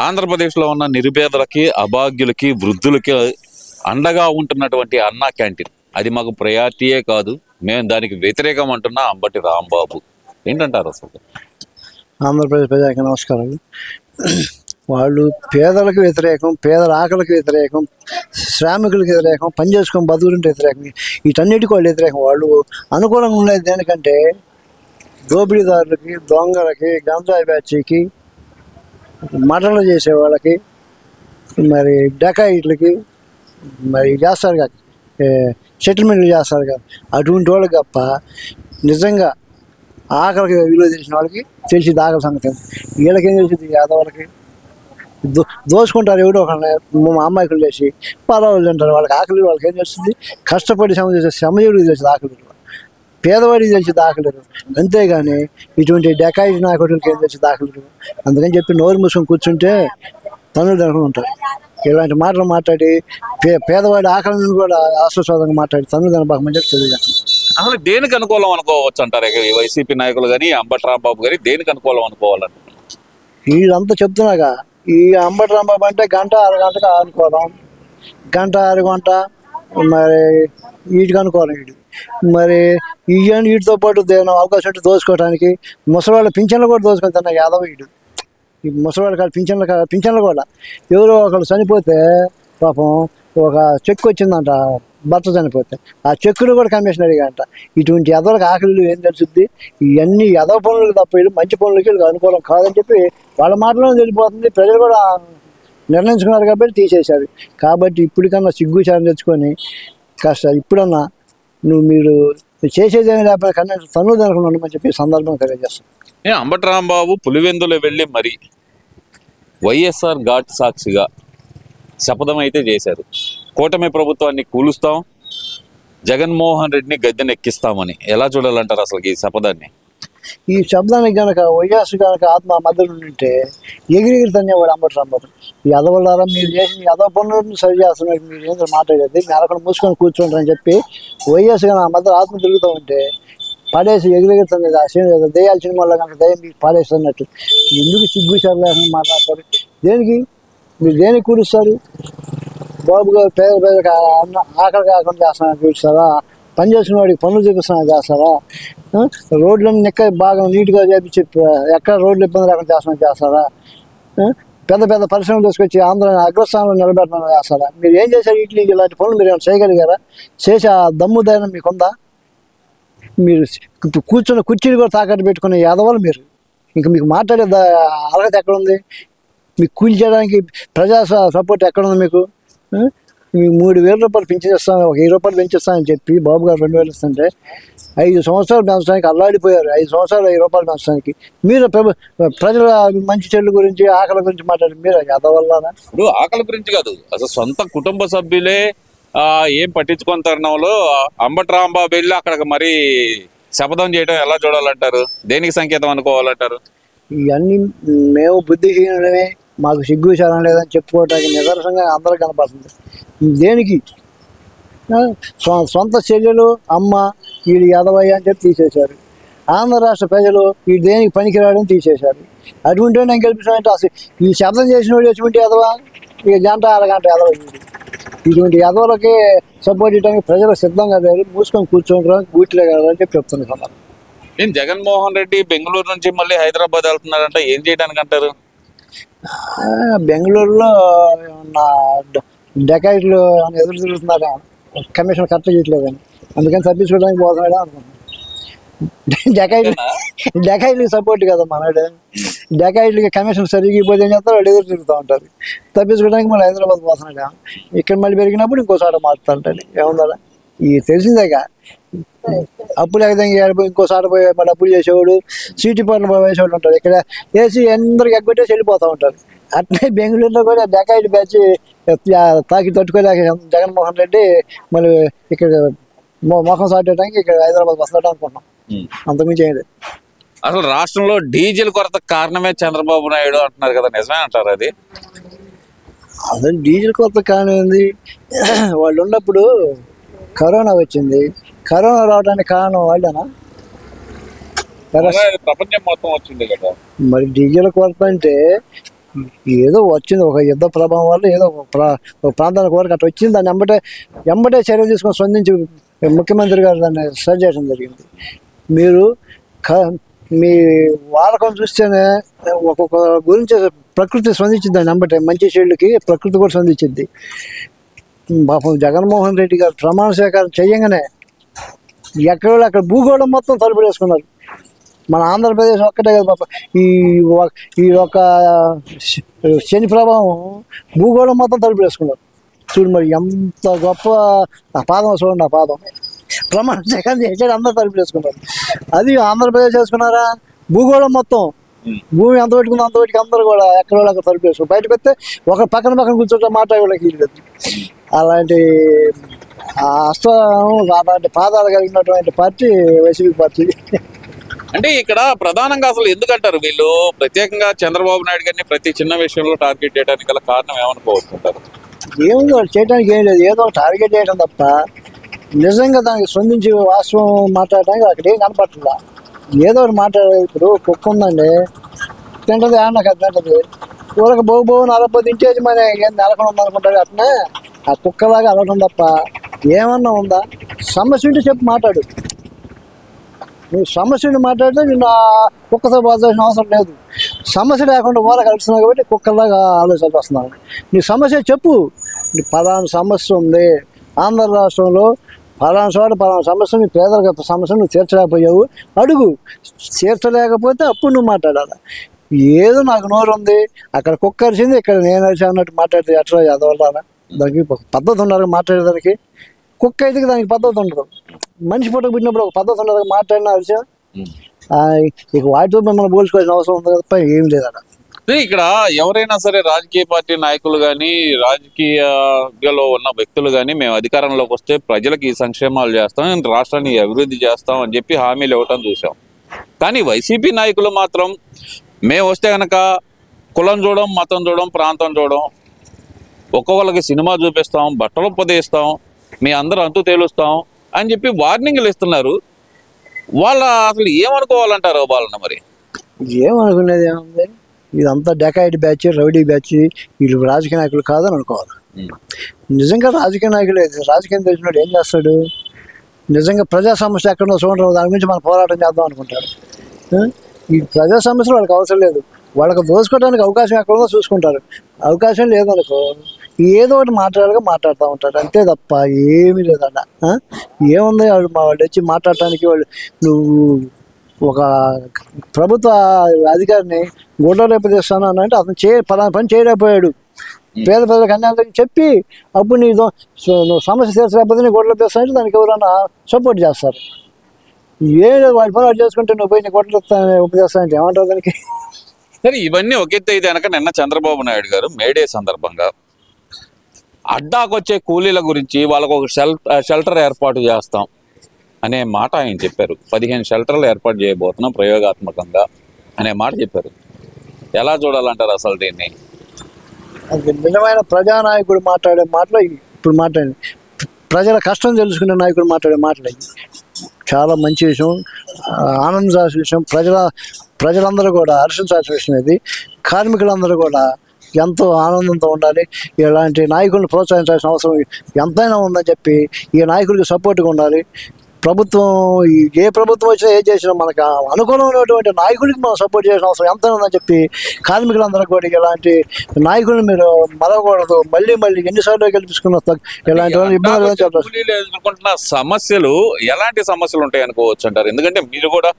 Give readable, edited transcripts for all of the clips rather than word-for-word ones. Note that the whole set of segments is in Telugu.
ఆంధ్రప్రదేశ్లో ఉన్న నిరుపేదలకి, అభాగ్యులకి, వృద్ధులకి అండగా ఉంటున్నటువంటి అన్నా క్యాంటీన్ అది మాకు ప్రయారిటీయే కాదు, మేము దానికి వ్యతిరేకం అంటున్నా అంబటి రాంబాబు. ఏంటంటారు అసలు? ఆంధ్రప్రదేశ్ ప్రజలకు నమస్కారం. వాళ్ళు పేదలకు వ్యతిరేకం, పేదల ఆకలికి వ్యతిరేకం, శ్రామికులకు వ్యతిరేకం, పని చేసుకొని బతుకుతుంటే వ్యతిరేకం, వీటన్నిటికి వాళ్ళు వ్యతిరేకం. వాళ్ళు అనుకూలంగా ఉండేది దేనికంటే దోపిడీదారులకి, దొంగలకి, గంజాయి బ్యాచీకి, మటన్లు చేసే వాళ్ళకి, మరి డకాయిట్లకి, మరి చేస్తారు కదా, సెటిల్మెంట్లు చేస్తారు కదా, అటువంటి వాళ్ళకి తప్ప నిజంగా ఆకలికి విలువ తెలిసిన వాళ్ళకి తెలిసింది ఆకలి సంగతి. వీళ్ళకేం తెలిసింది? యాదవులకి దోసుకుంటారు ఎవడో ఒక అమ్మాయికులు చేసి పలావులు తింటారు. వాళ్ళకి ఆకలి వాళ్ళకి ఏం తెలుస్తుంది? కష్టపడి శ్రమజీవుడికి తెలిసింది ఆకలి, పేదవాడికి తెలిసింది ఆకలి. అంతేగాని ఇటువంటి డెకాయిట్ నాయకుడికి ఏం తెలిసింది ఆకలి. అందుకని చెప్పి నోరు మూసుకొని కూర్చుంటే తనులు తినకుండా ఉంటారు. ఇలాంటి మాటలు మాట్లాడి పేదవాడి ఆకలిని కూడా ఆశ్వాసంగా మాట్లాడి తనులు తినబాకమని చెప్పి తెలియజేస్తాం. అసలు దేనికి అనుకూలం అనుకోవచ్చు అంటారు వైసీపీ నాయకులు కానీ, అంబటి రాంబాబు గారి దేనికి అనుకూలం అనుకోవాలంటే? వీళ్ళంతా చెప్తున్నాగా, ఈ అంబటి రాంబాబు అంటే గంట అరగంటకు అనుకోవడం, గంట అరగంట మరి వీటికి అనుకోవడం. వీడు మరి ఇవన్నీ వీటితో పాటు అవకాశం ఉంటే దోచుకోవడానికి ముసలివాళ్ళ పింఛన్లు కూడా దోచుకొని తిన్న యాదవ వీడు. ఈ ముసలివాళ్ళ కాదు పింఛన్లు కూడా ఎవరో ఒకళ్ళు చనిపోతే పాపం ఒక చెక్ వచ్చిందంట, భర్త చనిపోతే ఆ చెక్కులు కూడా కమిషన్ అడిగారంట. ఇటువంటి ఎదవలకు ఆకలి ఏం తెలుస్తుంది? ఇవన్నీ ఎదవ పనులకు తప్ప వీళ్ళు మంచి పనులకి వీళ్ళకి అనుకూలం కాదని చెప్పి వాళ్ళ మాటలో తెలిసిపోతుంది. ప్రజలు కూడా నిర్ణయించుకున్నారు కాబట్టి తీసేశారు. కాబట్టి ఇప్పటికన్నా సిగ్గుచారం తెచ్చుకొని కాస్త ఇప్పుడన్నా మీరు చేసేది ఏమి లేకపోతే కనీసం తనులు తినకుండా ఉండమని చెప్పి సందర్భంగా తెలియజేస్తాను. అంబటి రాంబాబు పులివెందులో వెళ్ళి మరి వైఎస్ఆర్ ఘాట్ సాక్షిగా శపథం అయితే చేశారు. కూటమి ప్రభుత్వాన్ని కూలుస్తాం, జగన్మోహన్ రెడ్డిని గద్దెనెక్కిస్తామని. ఎలా చూడాలంటారు అసలు ఈ శపథాన్ని? ఈ శబ్దానికి కనుక వైఎస్ కనుక ఆత్మ మధ్యలో ఉంటే ఎగిరిగిరి తన్నేవాడు అంబటి రాంబాబు. ఈ ఎదవలారా మీరు చేసిన ఎదవ పనులను సరి చేస్తున్నారు, మీరు ఏంటో మాట్లాడేది, మీరు అక్కడ మూసుకొని కూర్చుంటారని చెప్పి వైఎస్ కానీ ఆ మధ్య ఆత్మ తిరుగుతూ ఉంటే పడేసి ఎగిరిగిరుతుంది. దయ్యాల సినిమాల్లో కనుక దయ్యం మీకు పడేస్తున్నట్టు ఎందుకు సిగ్గుచారు లేకుండా మాట్లాడతారు? దేనికి మీరు దేనికి కూలుస్తారు? బాబు గారు పేద పేదకి ఆకలి కాకుండా చేస్తున్నారు చూస్తారా? పని చేసుకున్న వాడికి పనులు చూపిస్తున్నారు చేస్తారా? రోడ్లన్నీ ఎక్కడ బాగా నీట్గా చేపించి ఎక్కడ రోడ్లు ఇబ్బంది లేకుండా చేస్తారా? పెద్ద పెద్ద పరిశ్రమలు తీసుకొచ్చి ఆంధ్రాని అగ్రస్థానంలో నిలబెట్టడం చేస్తారా? మీరు ఏం చేశారు? ఇలాంటి పనులు మీరు ఏమైనా చేయగలిగారా? చేసే ఆ దమ్ము ధైర్యం మీకుందా? మీరు కూర్చున్న కుర్చీలు కూడా తాకట్టు పెట్టుకునే యాదవాళ్ళు మీరు. ఇంకా మీకు మాట్లాడే అర్హత ఎక్కడుంది? మీకు కూలి చేయడానికి ప్రజా సపోర్ట్ ఎక్కడుంది మీకు? మీకు 3,000 రూపాయలు పెంచేస్తాను, ఒక 1000 రూపాయలు పెంచేస్తానని చెప్పి బాబు గారు 2,000 ఇస్తుంటే 5 సంవత్సరాలు పెంచడానికి అల్లాడిపోయారు. 5 సంవత్సరాలు 1000 రూపాయలు పెంచడానికి మీరు ప్రజల మంచి చెడు గురించి, ఆకలి గురించి మాట్లాడి మీరు యాదవల్లారా? ఇప్పుడు ఆకలి గురించి కాదు, అసలు సొంత కుటుంబ సభ్యులే ఏం పట్టించుకున్న తరుణంలో అంబటి రాంబాబు వెళ్ళి అక్కడికి మరి శపథం చేయడం ఎలా చూడాలంటారు? దేనికి సంకేతం అనుకోవాలంటారు? ఇవన్నీ మేము బుద్ధిహీనులమే, మాకు సిగ్గు విచారం లేదని చెప్పుకోవటానికి నిదర్శనంగా అందరూ కనపడుతుంది. దేనికి? సొంత చెల్లెలు అమ్మ వీడు యాదవయ్య అని చెప్పి తీసేశారు. ఆంధ్ర రాష్ట్ర ప్రజలు వీడు దేనికి పనికిరాడని తీసేశారు. అటువంటి నేను గెలిపించాలంటే అసలు ఈ శబ్దం చేసిన వాడు ఎటువంటి యాదవ? ఇక గంట అరగంట యాదవ. ఇటువంటి యాదవులకి సపోర్ట్ చేయడానికి ప్రజలు సిద్ధంగా లేరు. మూసుకొని కూర్చోడానికి గూటిలే కాదని చెప్పి చెప్తుంది. ఏం జగన్మోహన్ రెడ్డి బెంగళూరు నుంచి మళ్ళీ హైదరాబాద్ వెళ్తున్నారంట, ఏం చేయడానికి అంటారు? బెంగళూరులో ఉన్న డెకాయిట్లు ఎదురు తిరుగుతున్నారా? కమిషన్ కరెక్ట్ చేయట్లేదని అందుకని తప్పించుకోవడానికి పోతున్నాడా అనుకుంటున్నాను. డెకాయిట్లకి సపోర్ట్ కదా మనడు. డెకాయిట్లకి కమిషన్ సరిగిపోతే ఏం చేస్తారు? వాళ్ళు ఎదురు తిరుగుతూ ఉంటారు. తప్పించుకోవడానికి మళ్ళీ హైదరాబాద్ పోతున్నాడా? ఇక్కడ మళ్ళీ పెరిగినప్పుడు ఇంకోసారి మారుతుంటాడు. ఏముందా? ఈ తెలిసిందేగా, అప్పులు ఎగదంగా ఇంకోసారి పోయి మళ్ళీ అప్పులు చేసేవాడు, సీటీ పనులు వేసేవాళ్ళు ఉంటారు. ఇక్కడ వేసి అందరికి ఎగ్గొట్టేసి వెళ్ళిపోతూ ఉంటారు. అట్లే బెంగళూరులో కూడా డెకాయిట్ బ్యాచ్ తాకి తట్టుకోలేక జగన్మోహన్ రెడ్డి మళ్ళీ ఇక్కడ మొఖం సాటడానికి ఇక్కడ హైదరాబాద్ వస్తాడు అనుకుంటున్నాం. అంతకుమించి ఏంటి? అసలు రాష్ట్రంలో డీజిల్ కొరత కారణమే చంద్రబాబు నాయుడు అంటున్నారు కదా, నిజమే అంటారు అది? అసలు డీజిల్ కొరత కారణం ఏంది? వాళ్ళు ఉన్నప్పుడు కరోనా వచ్చింది. కరోనా రావడానికి కారణం వాళ్ళేనా? ప్రపంచం మొత్తం వచ్చింది కదా. మరి డీజిల్ కొరత అంటే ఏదో వచ్చింది ఒక యుద్ధ ప్రభావం వల్ల ఏదో ఒక ప్రాంతానికి వరకు అట్లా వచ్చింది, దాన్ని ఎంబటే చర్య తీసుకొని స్పందించి ముఖ్యమంత్రి గారు దాన్ని సరి చేయడం జరిగింది. మీరు మీ వాడకం చూస్తేనే ఒక్కొక్క గురించి ప్రకృతి స్పందించింది, దాన్ని ఎంబటే మంచి చెడుకి ప్రకృతి కూడా స్పందించింది. పాపం జగన్మోహన్ రెడ్డి గారు ప్రమాణ స్వీకారం చేయగానే ఎక్కడ అక్కడ భూగోళం మొత్తం తలుపులు వేసుకున్నారు. మన ఆంధ్రప్రదేశ్ ఒక్కటే కదా పాప, ఈ యొక్క శని ప్రభావం భూగోళం మొత్తం తలుపులు వేసుకున్నారు. చూడు మరి ఎంత గొప్ప ఆ పాదం, చూడండి ఆ పాదం ప్రమాణ స్వీకారం చేసాడు, అందరూ తలుపులు వేసుకున్నారు. అది ఆంధ్రప్రదేశ్ వేసుకున్నారా, భూగోళం మొత్తం భూమి ఎంత పెట్టుకుందో అంత పెట్టుకు అందరూ కూడా ఎక్కడ అక్కడ తలుపు వేసుకున్నారు. బయటకు వస్తే ఒక పక్కన కూర్చోటం మాట్లాడేవాళ్ళకి లేదు. అలాంటి అలాంటి పాదాలు కలిగినటువంటి పార్టీ వైసీపీ పార్టీ. అంటే ఇక్కడ ప్రధానంగా అసలు ఎందుకంటారు వీళ్ళు ప్రత్యేకంగా చంద్రబాబు నాయుడు గారిని ప్రతి చిన్న విషయంలో టార్గెట్ చేయడానికి గల కారణం ఏమనుకోవచ్చుంటారు? ఏముంది వాళ్ళు చేయడానికి ఏం లేదు, ఏదో టార్గెట్ చేయడం తప్ప నిజంగా దానికి స్పందించి వాస్తవం మాట్లాడడానికి అక్కడ ఏం కనపట్లా. ఏదో ఒకటి మాట్లాడేది. ఇప్పుడు కుక్క ఉందండి, తింటది ఆడనక తింటది, ఊరకు బోని అలపోతే ఇంచేసి మరి ఏం నెలకొని ఉందనుకుంటాడు. అట్నే ఆ కుక్కలాగా అలవడం తప్ప ఏమన్నా ఉందా? సమస్య ఉంటే చెప్పి మాట్లాడు. నువ్వు సమస్యని మాట్లాడితే నిన్ను కుక్కతో బాధాల్సిన అవసరం లేదు. సమస్య లేకుండా ఊర కలుస్తున్నావు కాబట్టి కుక్కలాగా ఆలోచన వస్తున్నావు. నీ సమస్య చెప్పు. నీ పలానా సమస్య ఉంది ఆంధ్ర రాష్ట్రంలో, పలానా చోట పలానా సమస్య, నీ పేదరిక సమస్య నువ్వు తీర్చలేకపోయావు, అడుగు. తీర్చలేకపోతే అప్పుడు నువ్వు మాట్లాడాలి. ఏదో నాకు నోరు ఉంది, అక్కడ కుక్క అరిచింది, ఇక్కడ నేను అరిచి అన్నట్టు మాట్లాడితే ఎట్లా చదవాలా? దానికి పద్ధతి ఉన్నారు మాట్లాడేదానికి. కుక్క అయితే దానికి పద్ధతి ఉండదు. మనిషి పుట్టకు పుట్టినప్పుడు ఒక పద్ధతి ఉండదు, మాట్లాడినా అరిచా. ఇక వాటితో మిమ్మల్ని పోల్చుకోవాల్సిన అవసరం ఉంది తప్ప ఏం లేదట. ఇక్కడ ఎవరైనా సరే రాజకీయ పార్టీ నాయకులు కానీ రాజకీయాల్లో ఉన్న వ్యక్తులు కానీ మేము అధికారంలోకి వస్తే ప్రజలకు ఈ సంక్షేమాలు చేస్తాం, రాష్ట్రాన్ని అభివృద్ధి చేస్తాం అని చెప్పి హామీలు ఇవ్వటం చూసాం. కానీ వైసీపీ నాయకులు మాత్రం మేము వస్తే కనుక కులం చూడడం, మతం చూడడం, ప్రాంతం చూడడం, ఒక్కొక్కరికి సినిమా చూపిస్తాం, బట్టలు ఉపదేస్తాం, మీ అందరూ అంతు తేలుస్తాం అని చెప్పి వార్నింగ్లు ఇస్తున్నారు. వాళ్ళ అసలు ఏమనుకోవాలంటారు వాళ్ళని? మరి ఏమనుకునేది ఏముంది, ఇదంతా డెకాయిడ్ బ్యాచ్, రౌడీ బ్యాచ్, వీళ్ళు రాజకీయ నాయకులు కాదని అనుకోవాలి. నిజంగా రాజకీయ నాయకులు రాజకీయం తెలిసినట్టు ఏం చేస్తాడు? నిజంగా ప్రజా సమస్య ఎక్కడో చూడరు, దాని గురించి మనం పోరాటం చేద్దాం అనుకుంటారు. ఈ ప్రజా సమస్యలు వాళ్ళకి అవసరం లేదు, వాళ్ళకి దోచుకోవడానికి అవకాశం ఎక్కడో చూసుకుంటారు. అవకాశం లేదనుకో ఏదో ఒకటి మాట్లాడుతూ ఉంటారు, అంతే తప్ప ఏమీ లేదన్న. ఏముంది వాళ్ళు వచ్చి మాట్లాడటానికి? వాళ్ళు నువ్వు ఒక ప్రభుత్వ అధికారిని గొడ్డ రేపు తెస్తాను అని అంటే అతను పలానా పని చేయలేకపోయాడు, పేద ప్రజలకు అన్యాయం చెప్పి అప్పుడు నువ్వు సమస్య తీర్చలేకపోతే నీ గొడ్డలు తెస్తానంటే దానికి ఎవరైనా సపోర్ట్ చేస్తారు. ఏం లేదు, వాడి పని వాడు చేసుకుంటే నువ్వు పోయి నీ గొడ్డలు ఉపదేస్తానంటే ఏమంటారు దానికి? సరే, ఇవన్నీ ఒకెత్తి అయితే కనుక నిన్న చంద్రబాబు నాయుడు గారు మేడే సందర్భంగా అడ్డాకొచ్చే కూలీల గురించి వాళ్ళకు ఒక షెల్టర్ ఏర్పాటు చేస్తాం అనే మాట ఆయన చెప్పారు. 15 షెల్టర్లు ఏర్పాటు చేయబోతున్నాం ప్రయోగాత్మకంగా అనే మాట చెప్పారు. ఎలా చూడాలంటారు అసలు దీన్ని? అది నిజమైన ప్రజానాయకుడు మాట్లాడే మాటలు ఇప్పుడు మాట్లాడి, ప్రజల కష్టం తెలుసుకునే నాయకుడు మాట్లాడే మాటలు చాలా మంచి విషయం, ఆనందించాల్సిన విషయం. ప్రజలందరూ కూడా హర్షించాల్సిన విషయం ఇది. కార్మికులందరూ కూడా ఎంతో ఆనందంతో ఉండాలి. ఇలాంటి నాయకులను ప్రోత్సహించాల్సిన అవసరం ఎంతైనా ఉందని చెప్పి ఈ నాయకుడికి సపోర్ట్గా ఉండాలి. ప్రభుత్వం ఏ ప్రభుత్వం వచ్చినా ఏం చేసినా మనకు అనుకూలమైనటువంటి నాయకుడికి మనం సపోర్ట్ చేసిన అవసరం ఎంతైనా ఉందని చెప్పి కార్మికులందరూ కూడా ఇలాంటి నాయకులను మీరు మరవకూడదు. మళ్ళీ ఎన్నిసార్లు గెలిపించుకున్న ఇలాంటి వాళ్ళు ఇబ్బందులు ఎదుర్కొంటున్న సమస్యలు ఎలాంటి సమస్యలు ఉంటాయి అనుకోవచ్చు అంటారు? ఎందుకంటే మీరు కూడా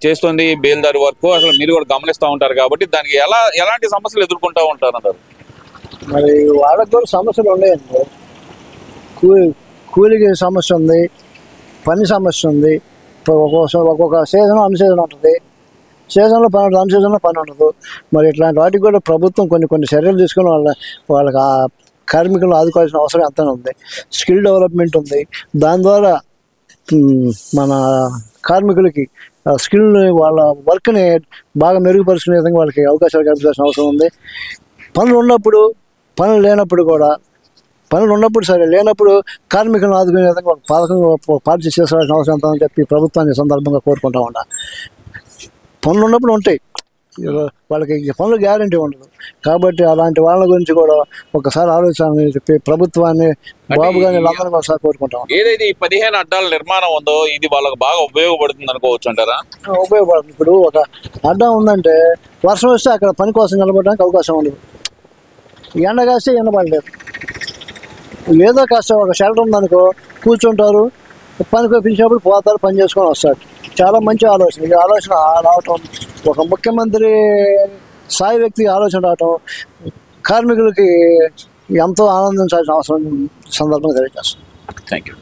చేస్తుంది బేల్దారి వర్క్, అసలు మీరు కూడా గమనిస్తూ ఉంటారు కాబట్టి దానికి ఎలాంటి సమస్యలు ఎదుర్కొంటూ ఉంటారు అంటారు? మరి వాళ్ళకి కూడా సమస్యలు ఉన్నాయండి. కూలికి సమస్య ఉంది, పని సమస్య ఉంది. ఒక్కొక్క సీజన్ అన్ సీజన్ ఉంటుంది, సీజన్లో పని ఉంటుంది, అన్ సీజన్లో పని ఉండదు. మరి ఇట్లాంటి వాటికి కూడా ప్రభుత్వం కొన్ని చర్యలు తీసుకొని వాళ్ళకి ఆ కార్మికులను ఆదుకోవాల్సిన అవసరం ఎంతైనా ఉంది. స్కిల్ డెవలప్మెంట్ ఉంది, దాని ద్వారా మన కార్మికులకి స్కిల్ని వాళ్ళ వర్క్ని బాగా మెరుగుపరుచుకునే విధంగా వాళ్ళకి అవకాశాలు కల్పించాల్సిన అవసరం ఉంది. పనులు ఉన్నప్పుడు, పనులు లేనప్పుడు కూడా, పనులు ఉన్నప్పుడు సరే, లేనప్పుడు కార్మికులను ఆదుకునే విధంగా ఒక పథకంగా పార్టీ చేసుకోవాల్సిన అవసరం ఎంతని చెప్పి ప్రభుత్వాన్ని సందర్భంగా కోరుకుంటా ఉన్నా. పనులు ఉన్నప్పుడు ఉంటాయి, వాళ్ళకి ఈ పనులు గ్యారంటీ ఉండదు. కాబట్టి అలాంటి వాళ్ళ గురించి కూడా ఒకసారి ఆలోచన చెప్పి ప్రభుత్వాన్ని బాబు గారిని వీళ్ళందరినీ ఒకసారి కోరుకుంటాం. ఏదైతే ఈ 15 అడ్డాల నిర్మాణం ఉందో ఇది వాళ్ళకి బాగా ఉపయోగపడుతుంది అనుకోవచ్చు అంటారా? ఉపయోగపడుతుంది. ఇప్పుడు ఒక అడ్డం ఉందంటే వర్షం వస్తే అక్కడ పని కోసం నిలబడడానికి అవకాశం ఉండదు. ఎండ కాస్తే ఎండ పడలేదు. ఏదో కాస్త ఒక షెల్టర్ ఉందనుకో కూర్చుంటారు, పనికి పిలిచినప్పుడు పోతారు, పని చేసుకొని వస్తారు. చాలా మంచి ఆలోచన. ఈ ఆలోచన రావటం, ఒక ముఖ్యమంత్రి స్థాయి వ్యక్తికి ఆలోచన రావటం కార్మికులకి ఎంతో ఆనందించాల్సిన అవసరం సందర్భంగా తెలియజేస్తుంది. Thank you.